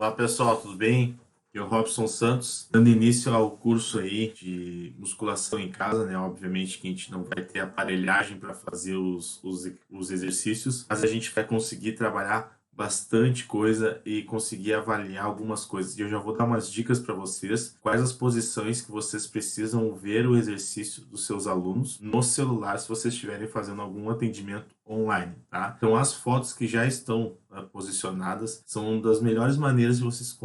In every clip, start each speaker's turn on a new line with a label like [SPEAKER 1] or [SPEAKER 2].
[SPEAKER 1] Olá pessoal, tudo bem? Aqui é o Robson Santos, dando início ao curso aí de musculação em casa, né? Obviamente que a gente não vai ter aparelhagem para fazer os exercícios, mas a gente vai conseguir trabalhar bastante coisa e conseguir avaliar algumas coisas. E eu já vou dar umas dicas para vocês, quais as posições que vocês precisam ver o exercício dos seus alunos no celular se vocês estiverem fazendo algum atendimento online, tá? Então as fotos que já estão posicionadas são uma das melhores maneiras de vocês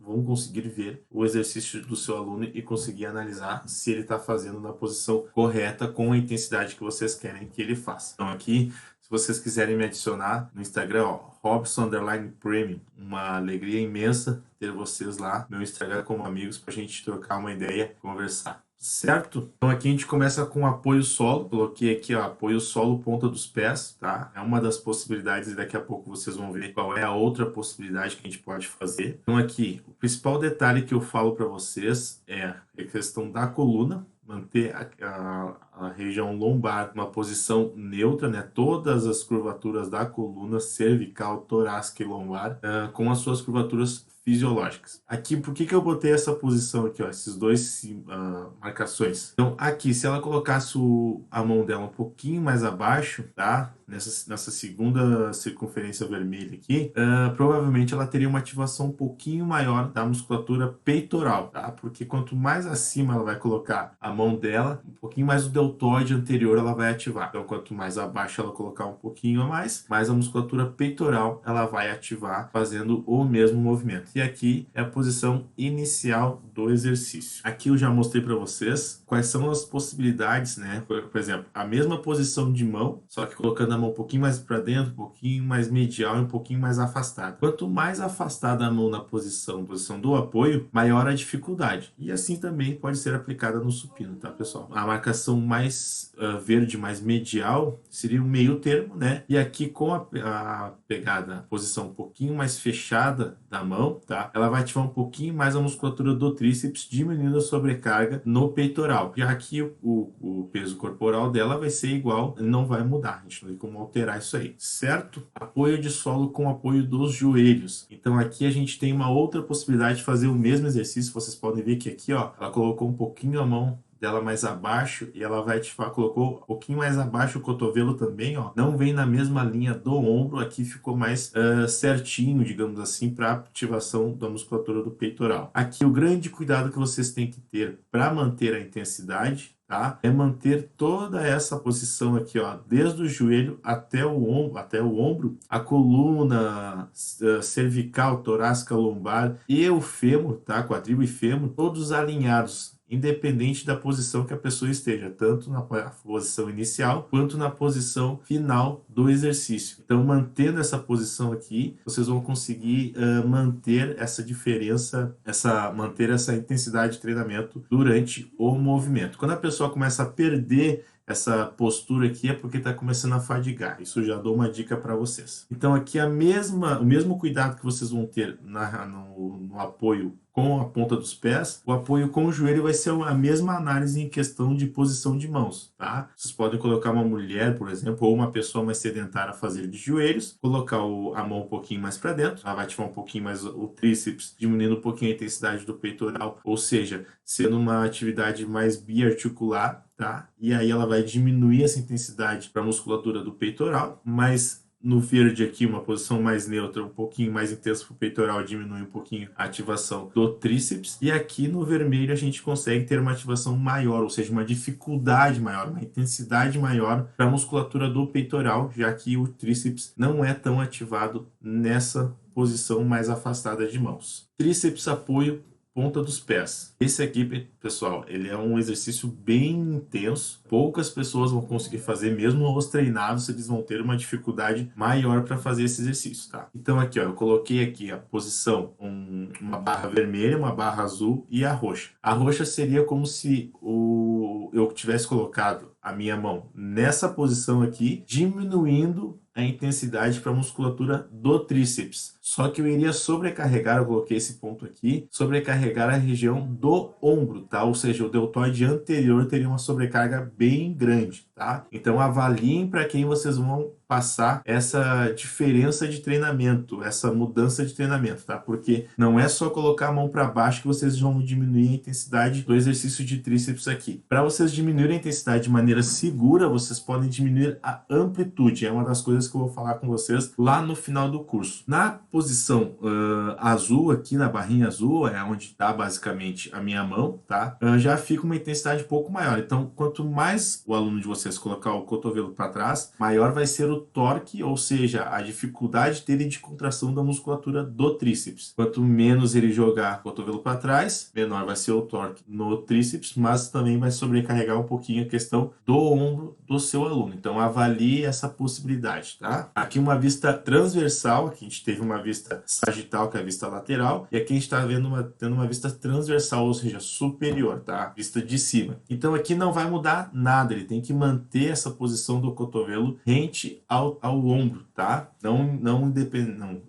[SPEAKER 1] vão conseguir ver o exercício do seu aluno e conseguir analisar se ele está fazendo na posição correta com a intensidade que vocês querem que ele faça. Então aqui, se vocês quiserem me adicionar no Instagram, ó, Robson_Premium, uma alegria imensa ter vocês lá no meu Instagram como amigos para a gente trocar uma ideia, conversar. Certo? Então aqui a gente começa com apoio solo. Coloquei aqui, ó, apoio solo ponta dos pés, tá? É uma das possibilidades e daqui a pouco vocês vão ver qual é a outra possibilidade que a gente pode fazer. Então aqui, o principal detalhe que eu falo para vocês é a questão da coluna, manter a região lombar numa posição neutra, né? Todas as curvaturas da coluna cervical, torácica e lombar, com as suas curvaturas fisiológicas. Aqui, por que eu botei essa posição aqui, ó, esses dois marcações? Então, aqui, se ela colocasse a mão dela um pouquinho mais abaixo, tá? Nessa segunda circunferência vermelha aqui, provavelmente ela teria uma ativação um pouquinho maior da musculatura peitoral, tá? Porque quanto mais acima ela vai colocar a mão dela, um pouquinho mais o deltoide anterior ela vai ativar. Então, quanto mais abaixo ela colocar um pouquinho a mais a musculatura peitoral ela vai ativar fazendo o mesmo movimento. E aqui é a posição inicial do exercício. Aqui eu já mostrei para vocês quais são as possibilidades, né? Por exemplo, a mesma posição de mão, só que colocando a mão um pouquinho mais para dentro, um pouquinho mais medial e um pouquinho mais afastada. Quanto mais afastada a mão na posição do apoio, maior a dificuldade. E assim também pode ser aplicada no supino, tá, pessoal? A marcação mais verde, mais medial, seria o meio termo, né? E aqui com a pegada, a posição um pouquinho mais fechada da mão, tá? Ela vai ativar um pouquinho mais a musculatura do tríceps, diminuindo a sobrecarga no peitoral. Já que o peso corporal dela vai ser igual, não vai mudar. A gente não tem como alterar isso aí, certo? Apoio de solo com apoio dos joelhos. Então aqui a gente tem uma outra possibilidade de fazer o mesmo exercício. Vocês podem ver que aqui, ó, ela colocou um pouquinho a mão dela mais abaixo e ela vai ativar, colocou um pouquinho mais abaixo o cotovelo também, ó, não vem na mesma linha do ombro, aqui ficou mais certinho, digamos assim, para ativação da musculatura do peitoral. Aqui o grande cuidado que vocês têm que ter para manter a intensidade, tá? É manter toda essa posição aqui, ó, desde o joelho até o ombro, a coluna cervical, torácica, lombar e o fêmur, tá? Quadril e fêmur, todos alinhados, independente da posição que a pessoa esteja, tanto na posição inicial quanto na posição final do exercício. Então, mantendo essa posição aqui, vocês vão conseguir manter essa diferença, manter essa intensidade de treinamento durante o movimento. Quando a pessoa começa a perder essa postura aqui é porque está começando a fadigar. Isso eu já dou uma dica para vocês. Então aqui o mesmo cuidado que vocês vão ter no apoio com a ponta dos pés, o apoio com o joelho vai ser a mesma análise em questão de posição de mãos, tá? Vocês podem colocar uma mulher, por exemplo, ou uma pessoa mais sedentária a fazer de joelhos, colocar a mão um pouquinho mais para dentro, ela vai ativar um pouquinho mais o tríceps, diminuindo um pouquinho a intensidade do peitoral, ou seja, sendo uma atividade mais biarticular, tá? E aí ela vai diminuir essa intensidade para a musculatura do peitoral, mas no verde aqui, uma posição mais neutra, um pouquinho mais intensa para o peitoral, diminui um pouquinho a ativação do tríceps. E aqui no vermelho a gente consegue ter uma ativação maior, ou seja, uma dificuldade maior, uma intensidade maior para a musculatura do peitoral, já que o tríceps não é tão ativado nessa posição mais afastada de mãos. Tríceps apoio ponta dos pés. Esse aqui, pessoal, ele é um exercício bem intenso. Poucas pessoas vão conseguir fazer, mesmo os treinados, eles vão ter uma dificuldade maior para fazer esse exercício, tá? Então aqui, ó, eu coloquei aqui a posição, uma barra vermelha, uma barra azul e a roxa. A roxa seria como se eu tivesse colocado a minha mão nessa posição aqui, diminuindo a intensidade para a musculatura do tríceps. Só que eu iria sobrecarregar, eu coloquei esse ponto aqui, sobrecarregar a região do ombro, tá? Ou seja, o deltoide anterior teria uma sobrecarga bem grande, tá? Então avaliem para quem vocês vão passar essa diferença de treinamento, essa mudança de treinamento, tá? Porque não é só colocar a mão para baixo que vocês vão diminuir a intensidade do exercício de tríceps aqui. Para vocês diminuírem a intensidade de maneira segura, vocês podem diminuir a amplitude. É uma das coisas que eu vou falar com vocês lá no final do curso. Na posição azul, aqui na barrinha azul, é onde está basicamente a minha mão, tá? Já fica uma intensidade um pouco maior. Então, quanto mais o aluno de vocês colocar o cotovelo para trás, maior vai ser o torque, ou seja, a dificuldade dele de contração da musculatura do tríceps. Quanto menos ele jogar o cotovelo para trás, menor vai ser o torque no tríceps, mas também vai sobrecarregar um pouquinho a questão do ombro do seu aluno. Então avalie essa possibilidade, tá? Aqui uma vista transversal, aqui a gente teve uma vista sagital, que é a vista lateral, e aqui a gente está tendo uma vista transversal, ou seja, superior, tá? Vista de cima. Então aqui não vai mudar nada, ele tem que manter essa posição do cotovelo rente ao ombro, tá?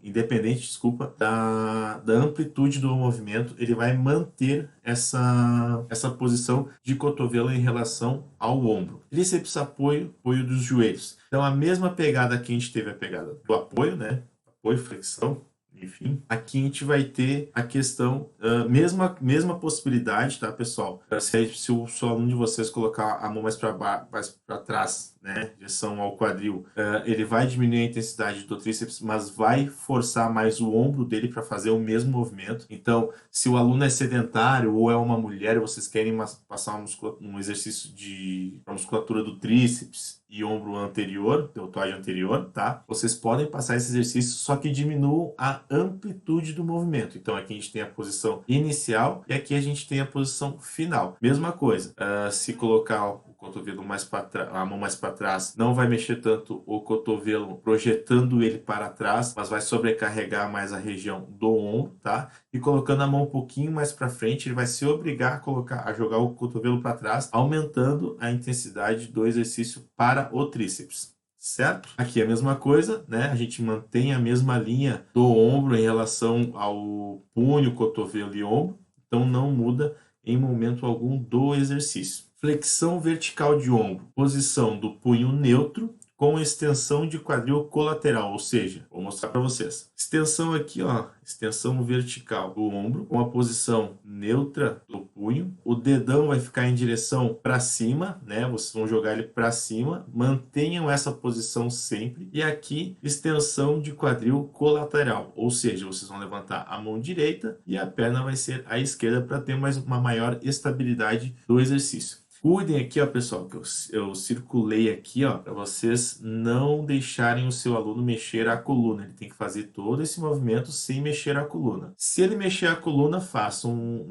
[SPEAKER 1] Independente, desculpa, da amplitude do movimento, ele vai manter essa posição de cotovelo em relação ao ombro. Tríceps apoio dos joelhos. Então a mesma pegada que a gente teve, a pegada do apoio, né? Apoio, flexão, enfim, aqui a gente vai ter a questão, mesma possibilidade, tá, pessoal? Se o aluno de vocês colocar a mão mais para trás, né, direção ao quadril, ele vai diminuir a intensidade do tríceps, mas vai forçar mais o ombro dele para fazer o mesmo movimento. Então, se o aluno é sedentário ou é uma mulher e vocês querem passar um exercício de musculatura do tríceps e ombro anterior, deltoide anterior, tá? Vocês podem passar esse exercício, só que diminuam a amplitude do movimento. Então aqui a gente tem a posição inicial e aqui a gente tem a posição final. Mesma coisa, se colocar o cotovelo mais para a mão mais para trás, não vai mexer tanto o cotovelo projetando ele para trás, mas vai sobrecarregar mais a região do ombro, tá? E colocando a mão um pouquinho mais para frente, ele vai se obrigar a jogar o cotovelo para trás, aumentando a intensidade do exercício para o tríceps. Certo? Aqui é a mesma coisa, né? A gente mantém a mesma linha do ombro em relação ao punho, cotovelo e ombro, então não muda em momento algum do exercício. Flexão vertical de ombro, posição do punho neutro com extensão de quadril colateral, ou seja, vou mostrar para vocês. Extensão aqui, ó, extensão vertical do ombro, com a posição neutra do punho. O dedão vai ficar em direção para cima, né? Vocês vão jogar ele para cima. Mantenham essa posição sempre. E aqui, extensão de quadril colateral, ou seja, vocês vão levantar a mão direita e a perna vai ser à esquerda para ter uma maior estabilidade do exercício. Cuidem aqui, ó, pessoal, que eu circulei aqui, ó, para vocês não deixarem o seu aluno mexer a coluna. Ele tem que fazer todo esse movimento sem mexer a coluna. Se ele mexer a coluna, façam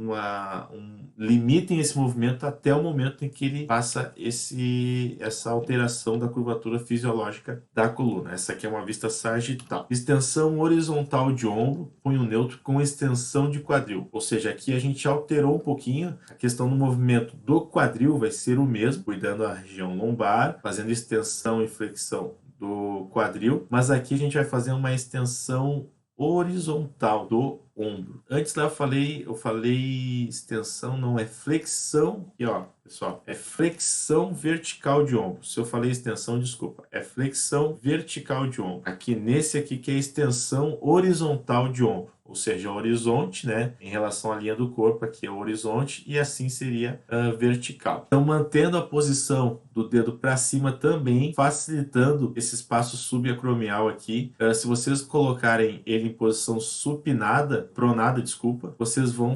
[SPEAKER 1] limitem esse movimento até o momento em que ele faça essa alteração da curvatura fisiológica da coluna. Essa aqui é uma vista sagital. Extensão horizontal de ombro, punho neutro com extensão de quadril. Ou seja, aqui a gente alterou um pouquinho a questão do movimento do quadril, vai ser o mesmo, cuidando da região lombar, fazendo extensão e flexão do quadril, mas aqui a gente vai fazer uma extensão horizontal do ombro. Antes lá eu falei extensão, não é flexão, e ó, pessoal, é flexão vertical de ombro. Se eu falei extensão, desculpa, é flexão vertical de ombro. Aqui nesse aqui que é extensão horizontal de ombro. Ou seja, horizonte, né, em relação à linha do corpo, aqui é o horizonte, e assim seria vertical. Então, mantendo a posição do dedo para cima também, facilitando esse espaço subacromial aqui. Se vocês colocarem ele em posição pronada, vocês vão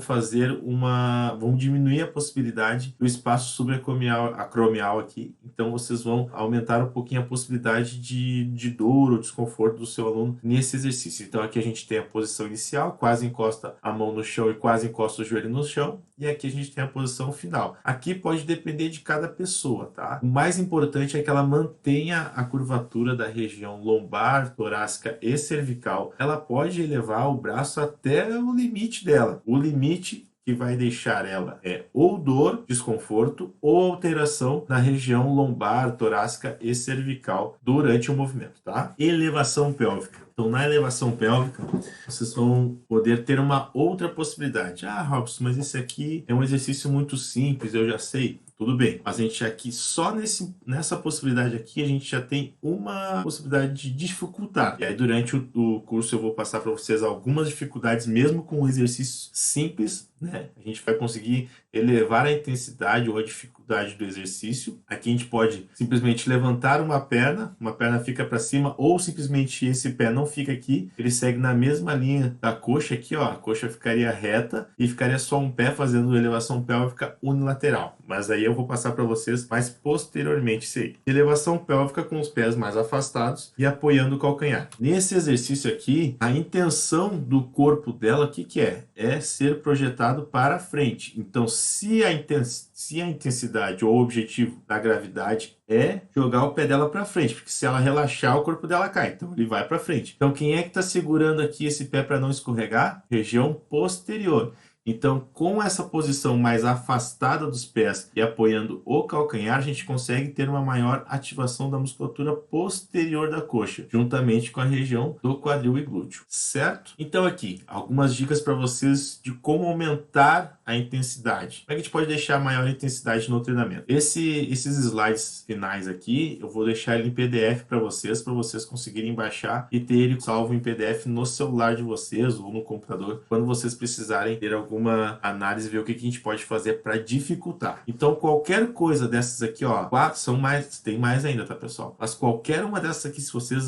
[SPEAKER 1] vão diminuir a possibilidade do espaço subacromial aqui. Então, vocês vão aumentar um pouquinho a possibilidade de dor ou desconforto do seu aluno nesse exercício. Então, aqui a gente tem a posição inicial, quase encosta a mão no chão e quase encosta o joelho no chão. E aqui a gente tem a posição final. Aqui pode depender de cada pessoa, tá? O mais importante é que ela mantenha a curvatura da região lombar, torácica e cervical. Ela pode elevar o braço até o limite dela. O limite que vai deixar ela ou dor, desconforto ou alteração na região lombar, torácica e cervical durante o movimento, tá? Elevação pélvica. Então, na elevação pélvica, vocês vão poder ter uma outra possibilidade. Ah, Robson, mas esse aqui é um exercício muito simples, eu já sei. Tudo bem, mas a gente aqui, só nessa possibilidade aqui, a gente já tem uma possibilidade de dificultar. E aí, durante o curso, eu vou passar para vocês algumas dificuldades, mesmo com um exercício simples, né? A gente vai conseguir elevar a intensidade ou a dificuldade do exercício. Aqui a gente pode simplesmente levantar uma perna fica para cima, ou simplesmente esse pé não fica aqui, ele segue na mesma linha da coxa aqui, ó, a coxa ficaria reta e ficaria só um pé fazendo elevação pélvica unilateral. Mas aí eu vou passar para vocês mais posteriormente isso aí. Elevação pélvica com os pés mais afastados e apoiando o calcanhar. Nesse exercício aqui, a intenção do corpo dela, o que que é? É ser projetado para frente. Então, se a intensidade ou o objetivo da gravidade é jogar o pé dela para frente, porque se ela relaxar, o corpo dela cai, então ele vai para frente. Então, quem é que está segurando aqui esse pé para não escorregar? Região posterior. Então, com essa posição mais afastada dos pés e apoiando o calcanhar, a gente consegue ter uma maior ativação da musculatura posterior da coxa, juntamente com a região do quadril e glúteo, certo? Então aqui, algumas dicas para vocês de como aumentar a intensidade. Como é que a gente pode deixar maior intensidade no treinamento? Esses slides finais aqui, eu vou deixar ele em PDF para vocês conseguirem baixar e ter ele salvo em PDF no celular de vocês ou no computador, quando vocês precisarem ter alguma análise, ver o que a gente pode fazer para dificultar. Então, qualquer coisa dessas aqui, ó, quatro são mais, tem mais ainda, tá, pessoal? Mas qualquer uma dessas aqui, se vocês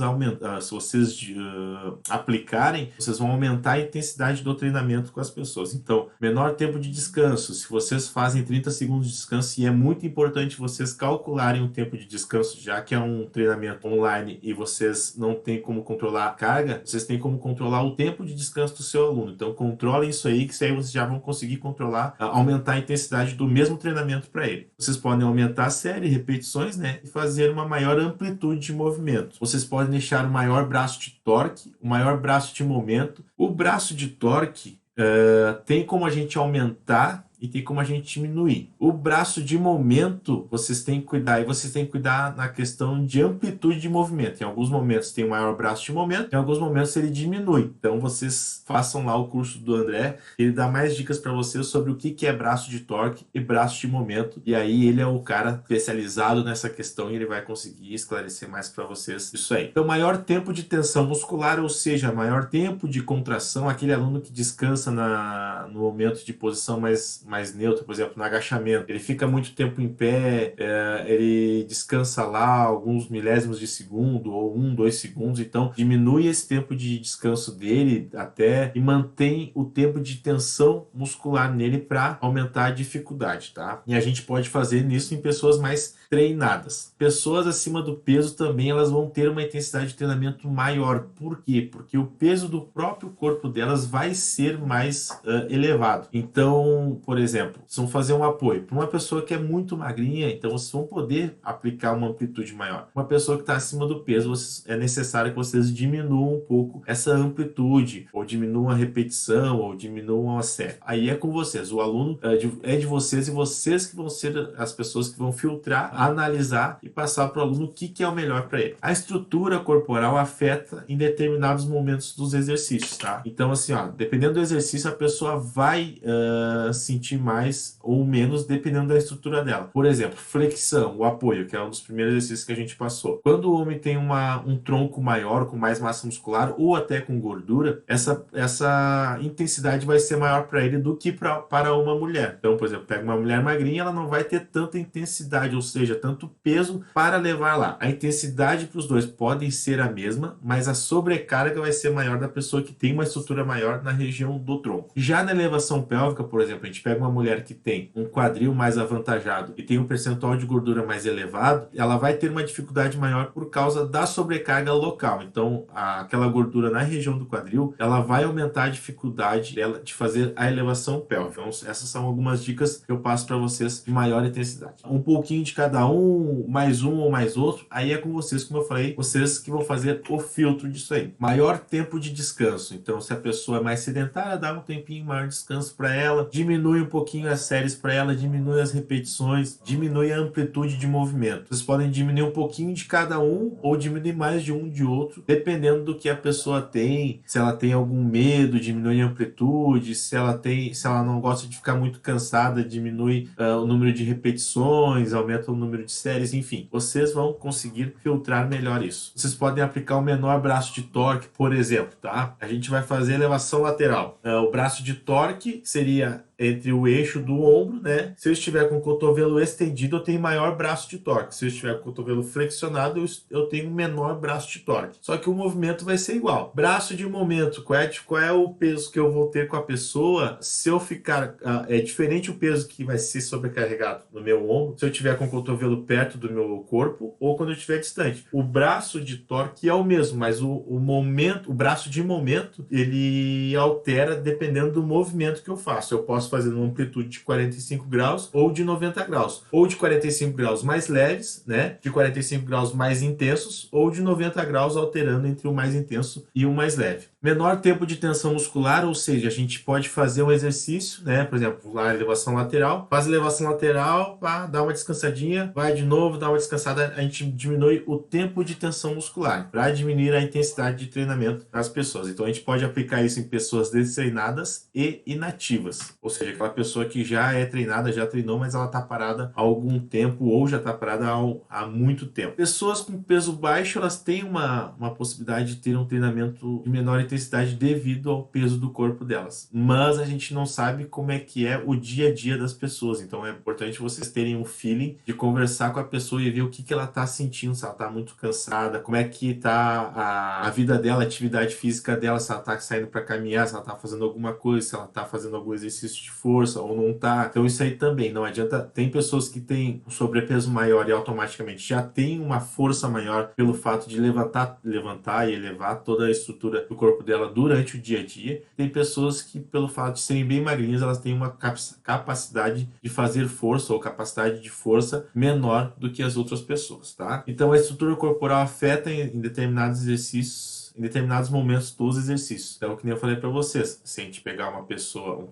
[SPEAKER 1] aplicarem, vocês vão aumentar a intensidade do treinamento com as pessoas. Então, menor tempo de descanso. Se vocês fazem 30 segundos de descanso, e é muito importante vocês calcularem o tempo de descanso, já que é um treinamento online e vocês não têm como controlar a carga, vocês têm como controlar o tempo de descanso do seu aluno. Então, controlem isso aí, que isso aí vocês já vão conseguir controlar, aumentar a intensidade do mesmo treinamento para ele. Vocês podem aumentar a série, repetições, né? E fazer uma maior amplitude de movimento. Vocês podem deixar o maior braço de torque, o maior braço de momento. O braço de torque tem como a gente aumentar e tem como a gente diminuir. O braço de momento, vocês têm que cuidar, e vocês têm que cuidar na questão de amplitude de movimento. Em alguns momentos tem o maior braço de momento, em alguns momentos ele diminui. Então vocês façam lá o curso do André, ele dá mais dicas para vocês sobre o que é braço de torque e braço de momento, e aí ele é o cara especializado nessa questão e ele vai conseguir esclarecer mais para vocês isso aí. Então, maior tempo de tensão muscular, ou seja, maior tempo de contração, aquele aluno que descansa no momento de posição mais neutro, por exemplo, no agachamento, ele fica muito tempo em pé, ele descansa lá alguns milésimos de segundo ou 2 segundos, então diminui esse tempo de descanso dele até e mantém o tempo de tensão muscular nele para aumentar a dificuldade, tá? E a gente pode fazer isso em pessoas mais treinadas. Pessoas acima do peso também, elas vão ter uma intensidade de treinamento maior. Por quê? Porque o peso do próprio corpo delas vai ser mais elevado. Então, por exemplo, vocês vão fazer um apoio para uma pessoa que é muito magrinha, então vocês vão poder aplicar uma amplitude maior. Uma pessoa que está acima do peso, é necessário que vocês diminuam um pouco essa amplitude, ou diminuam a repetição, ou diminuam a série. Aí é com vocês, o aluno é de vocês, e vocês que vão ser as pessoas que vão filtrar, analisar e passar para o aluno o que é o melhor para ele. A estrutura corporal afeta em determinados momentos dos exercícios, tá? Então, assim, ó, dependendo do exercício, a pessoa vai sentir mais ou menos dependendo da estrutura dela. Por exemplo, flexão, o apoio, que é um dos primeiros exercícios que a gente passou. Quando o homem tem um tronco maior, com mais massa muscular ou até com gordura, essa intensidade vai ser maior para ele do que para uma mulher. Então, por exemplo, pega uma mulher magrinha, ela não vai ter tanta intensidade, ou seja, tanto peso para levar lá. A intensidade para os dois podem ser a mesma, mas a sobrecarga vai ser maior da pessoa que tem uma estrutura maior na região do tronco. Já na elevação pélvica, por exemplo, a gente pega pega uma mulher que tem um quadril mais avantajado e tem um percentual de gordura mais elevado, ela vai ter uma dificuldade maior por causa da sobrecarga local. Então, aquela gordura na região do quadril, ela vai aumentar a dificuldade dela de fazer a elevação pélvica. Então, essas são algumas dicas que eu passo para vocês de maior intensidade. Um pouquinho de cada um, mais um ou mais outro, aí é com vocês, como eu falei, vocês que vão fazer o filtro disso aí. Maior tempo de descanso. Então, se a pessoa é mais sedentária, dá um tempinho maior de descanso para ela, diminui um pouquinho as séries para ela, diminui as repetições, diminui a amplitude de movimento. Vocês podem diminuir um pouquinho de cada um ou diminuir mais de um de outro, dependendo do que a pessoa tem, se ela tem algum medo, diminui a amplitude, se ela não gosta de ficar muito cansada, diminui o número de repetições, aumenta o número de séries, enfim. Vocês vão conseguir filtrar melhor isso. Vocês podem aplicar o menor braço de torque, por exemplo, tá? A gente vai fazer elevação lateral. O braço de torque seria entre o eixo do ombro, né? Se eu estiver com o cotovelo estendido, eu tenho maior braço de torque. Se eu estiver com o cotovelo flexionado, eu tenho menor braço de torque. Só que o movimento vai ser igual. Braço de momento, qual é o peso que eu vou ter com a pessoa? Se eu ficar... é diferente o peso que vai ser sobrecarregado no meu ombro, se eu estiver com o cotovelo perto do meu corpo ou quando eu estiver distante. O braço de torque é o mesmo, mas o braço de momento, ele altera dependendo do movimento que eu faço. Eu posso fazer uma amplitude de 45 graus ou de 90 graus. Ou de 45 graus mais leves, né? De 45 graus mais intensos ou de 90 graus alterando entre o mais intenso e o mais leve. Menor tempo de tensão muscular, ou seja, a gente pode fazer um exercício, né? Por exemplo, a elevação lateral, faz a elevação lateral, dá uma descansadinha, vai de novo, dá uma descansada, a gente diminui o tempo de tensão muscular para diminuir a intensidade de treinamento das pessoas. Então a gente pode aplicar isso em pessoas destreinadas e inativas, ou seja, aquela pessoa que já é treinada, já treinou, mas ela está parada há algum tempo ou já está parada há muito tempo. Pessoas com peso baixo, elas têm uma possibilidade de ter um treinamento de menor intensidade devido ao peso do corpo delas. Mas a gente não sabe como é que é o dia a dia das pessoas. Então é importante vocês terem um feeling de conversar com a pessoa e ver o que ela está sentindo, se ela está muito cansada, como é que está a vida dela, a atividade física dela, se ela está saindo para caminhar, se ela está fazendo alguma coisa, se ela está fazendo algum exercício de força ou não está. Então isso aí também, não adianta. Tem pessoas que têm um sobrepeso maior e automaticamente já tem uma força maior pelo fato de levantar e elevar toda a estrutura do corpo dela durante o dia a dia. Tem pessoas que, pelo fato de serem bem magrinhas, elas têm uma capacidade de fazer força ou capacidade de força menor do que as outras pessoas, tá? Então a estrutura corporal afeta em determinados exercícios, em determinados momentos dos exercícios. Então, que nem eu falei para vocês, se a gente pegar uma pessoa,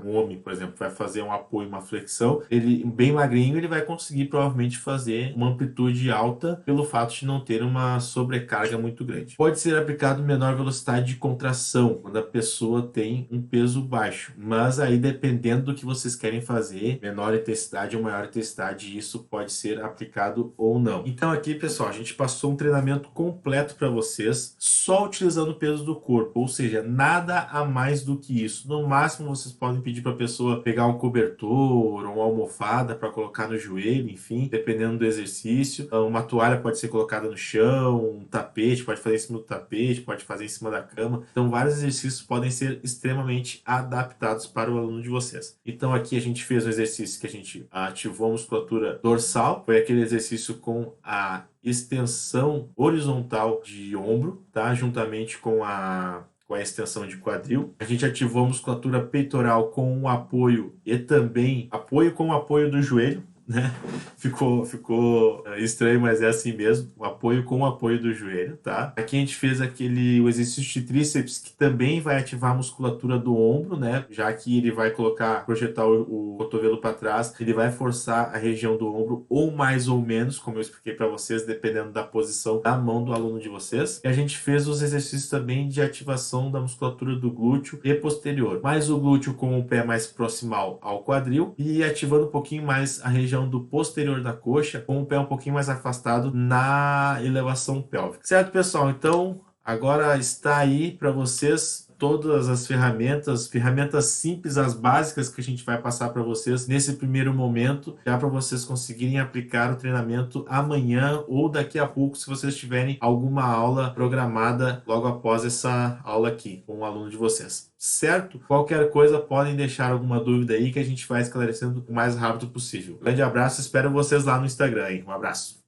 [SPEAKER 1] um homem, por exemplo, vai fazer um apoio, uma flexão, ele bem magrinho, ele vai conseguir provavelmente fazer uma amplitude alta pelo fato de não ter uma sobrecarga muito grande. Pode ser aplicado menor velocidade de contração quando a pessoa tem um peso baixo, mas aí dependendo do que vocês querem fazer, menor intensidade ou maior intensidade, isso pode ser aplicado ou não. Então aqui, pessoal, a gente passou um treinamento completo para vocês, só utilizando o peso do corpo, ou seja, nada a mais do que isso. No máximo, vocês podem pedir para a pessoa pegar um cobertor ou uma almofada para colocar no joelho, enfim, dependendo do exercício. Uma toalha pode ser colocada no chão, um tapete pode fazer em cima do tapete, pode fazer em cima da cama. Então, vários exercícios podem ser extremamente adaptados para o aluno de vocês. Então, aqui a gente fez um exercício que a gente ativou a musculatura dorsal, foi aquele exercício com a extensão horizontal de ombro, tá? Juntamente com a extensão de quadril. A gente ativou a musculatura peitoral com um apoio e também apoio com o apoio do joelho, né? Ficou estranho, mas é assim mesmo. O apoio com o apoio do joelho, tá? Aqui a gente fez o exercício de tríceps, que também vai ativar a musculatura do ombro, né? Já que ele vai projetar o cotovelo para trás, ele vai forçar a região do ombro, ou mais ou menos, como eu expliquei para vocês, dependendo da posição da mão do aluno de vocês. E a gente fez os exercícios também de ativação da musculatura do glúteo e posterior. Mais o glúteo com o pé mais proximal ao quadril e ativando um pouquinho mais a região do posterior da coxa, com o pé um pouquinho mais afastado na elevação pélvica. Certo, pessoal? Então, agora está aí para vocês todas as ferramentas simples, as básicas que a gente vai passar para vocês nesse primeiro momento, já para vocês conseguirem aplicar o treinamento amanhã ou daqui a pouco, se vocês tiverem alguma aula programada logo após essa aula aqui com o aluno de vocês. Certo? Qualquer coisa, podem deixar alguma dúvida aí que a gente vai esclarecendo o mais rápido possível. Grande abraço, espero vocês lá no Instagram, hein? Um abraço.